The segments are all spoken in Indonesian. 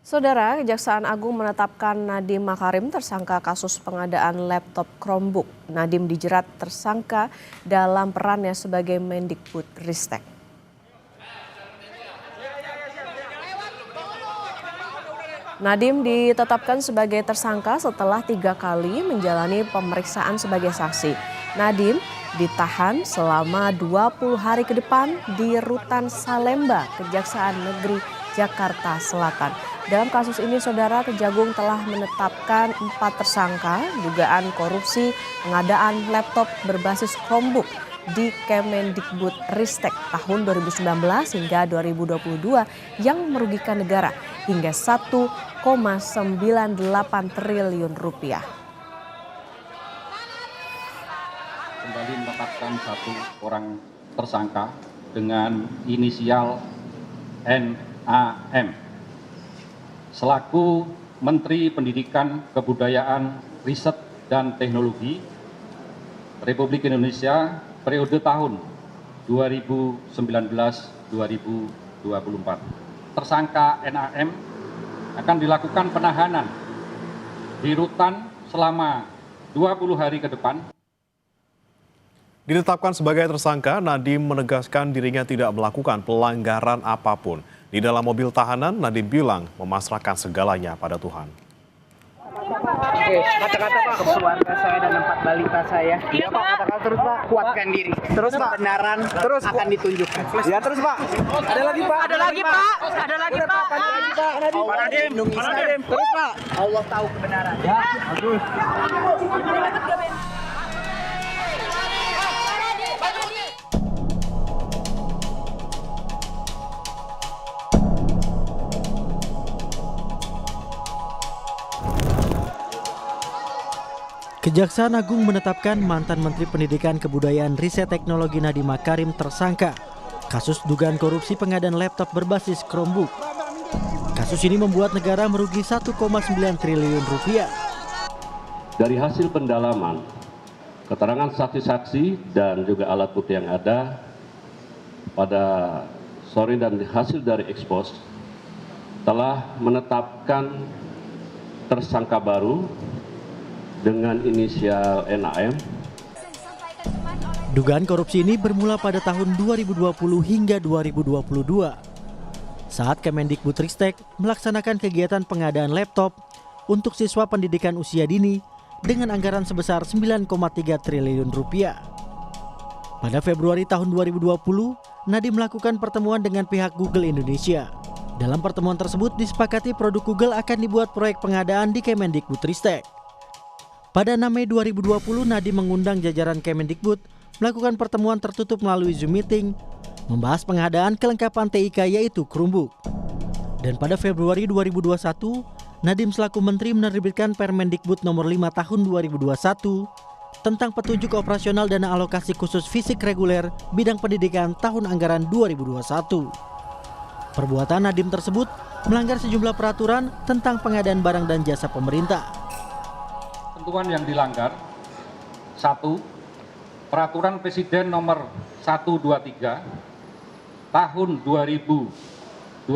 Saudara, Kejaksaan Agung menetapkan Nadiem Makarim tersangka kasus pengadaan laptop Chromebook. Nadiem dijerat tersangka dalam perannya sebagai Mendikbudristek. Nadiem ditetapkan sebagai tersangka setelah 3 kali menjalani pemeriksaan sebagai saksi. Nadiem ditahan selama 20 hari ke depan di Rutan Salemba, Kejaksaan Negeri Jakarta Selatan. Dalam kasus ini, Saudara, Kejagung telah menetapkan 4 tersangka dugaan korupsi pengadaan laptop berbasis Chromebook di Kemendikbudristek tahun 2019 hingga 2022 yang merugikan negara hingga 1,98 triliun rupiah. Kembali menetapkan 1 orang tersangka dengan inisial NAM selaku Menteri Pendidikan, Kebudayaan, Riset, dan Teknologi Republik Indonesia periode tahun 2019-2024. Tersangka NAM akan dilakukan penahanan di rutan selama 20 hari ke depan. Ditetapkan sebagai tersangka, Nadiem menegaskan dirinya tidak melakukan pelanggaran apapun. Di dalam mobil tahanan, Nadiem bilang memasrahkan segalanya pada Tuhan. Oke, kata-kata Pak, keluarga saya dan 4 balita saya. Iya Pak, kata-kata terus Pak, kuatkan diri. Terus Pak, kebenaran terus akan ditunjukkan. Ya terus Pak. Ada lagi Pak. Ada lagi Pak. Ada lagi Pak. Pak Nadiem. Terus Pak, Allah tahu kebenaran. Ya, bagus. Kejaksaan Agung menetapkan mantan Menteri Pendidikan Kebudayaan Riset Teknologi Nadiem Makarim tersangka kasus dugaan korupsi pengadaan laptop berbasis Chromebook. Kasus ini membuat negara merugi 1,9 triliun rupiah. Dari hasil pendalaman, keterangan saksi-saksi dan juga alat bukti yang ada pada sore dan hasil dari ekspos telah menetapkan tersangka baru dengan inisial NAM. Dugaan korupsi ini bermula pada tahun 2020 hingga 2022 saat Kemendikbudristek melaksanakan kegiatan pengadaan laptop untuk siswa pendidikan usia dini dengan anggaran sebesar 9,3 triliun rupiah. Pada Februari tahun 2020, Nadiem melakukan pertemuan dengan pihak Google Indonesia. Dalam pertemuan tersebut disepakati produk Google akan dibuat proyek pengadaan di Kemendikbudristek. Pada 6 Mei 2020, Nadiem mengundang jajaran Kemendikbud melakukan pertemuan tertutup melalui Zoom Meeting, membahas pengadaan kelengkapan TIK yaitu Chromebook. Dan pada Februari 2021, Nadiem selaku Menteri menerbitkan Permendikbud nomor 5 tahun 2021 tentang petunjuk operasional dana alokasi khusus fisik reguler bidang pendidikan tahun anggaran 2021. Perbuatan Nadiem tersebut melanggar sejumlah peraturan tentang pengadaan barang dan jasa pemerintah. Ketentuan yang dilanggar: 1. Peraturan Presiden nomor 123 tahun 2020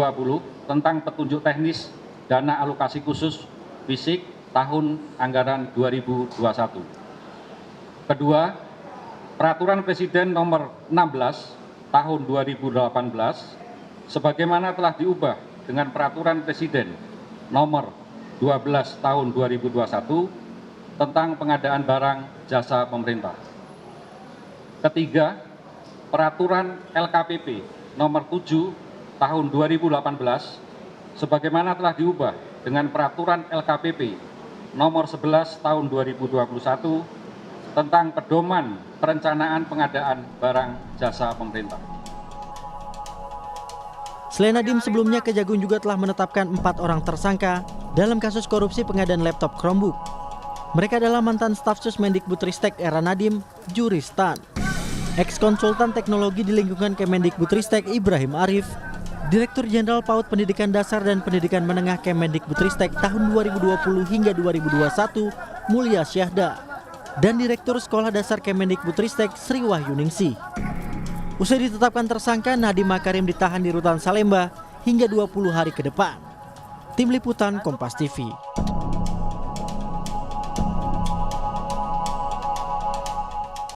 tentang petunjuk teknis dana alokasi khusus fisik tahun anggaran 2021. Kedua, Peraturan Presiden nomor 16 tahun 2018 sebagaimana telah diubah dengan Peraturan Presiden nomor 12 tahun 2021 tentang pengadaan barang jasa pemerintah. Ketiga, Peraturan LKPP nomor 7 tahun 2018 sebagaimana telah diubah dengan Peraturan LKPP nomor 11 tahun 2021 tentang pedoman perencanaan pengadaan barang jasa pemerintah. Selain Nadiem, sebelumnya Kejagung juga telah menetapkan 4 orang tersangka dalam kasus korupsi pengadaan laptop Chromebook. Mereka adalah mantan staf sus Mendikbudristek era Nadiem, Juristan, ex-konsultan teknologi di lingkungan Kemendikbudristek Ibrahim Arif, Direktur Jenderal PAUD Pendidikan Dasar dan Pendidikan Menengah Kemendikbudristek tahun 2020 hingga 2021 Mulia Syahda, dan Direktur Sekolah Dasar Kemendikbudristek Sri Wahyuningsih. Usai ditetapkan tersangka, Nadiem Makarim ditahan di Rutan Salemba hingga 20 hari ke depan. Tim Liputan Kompas TV.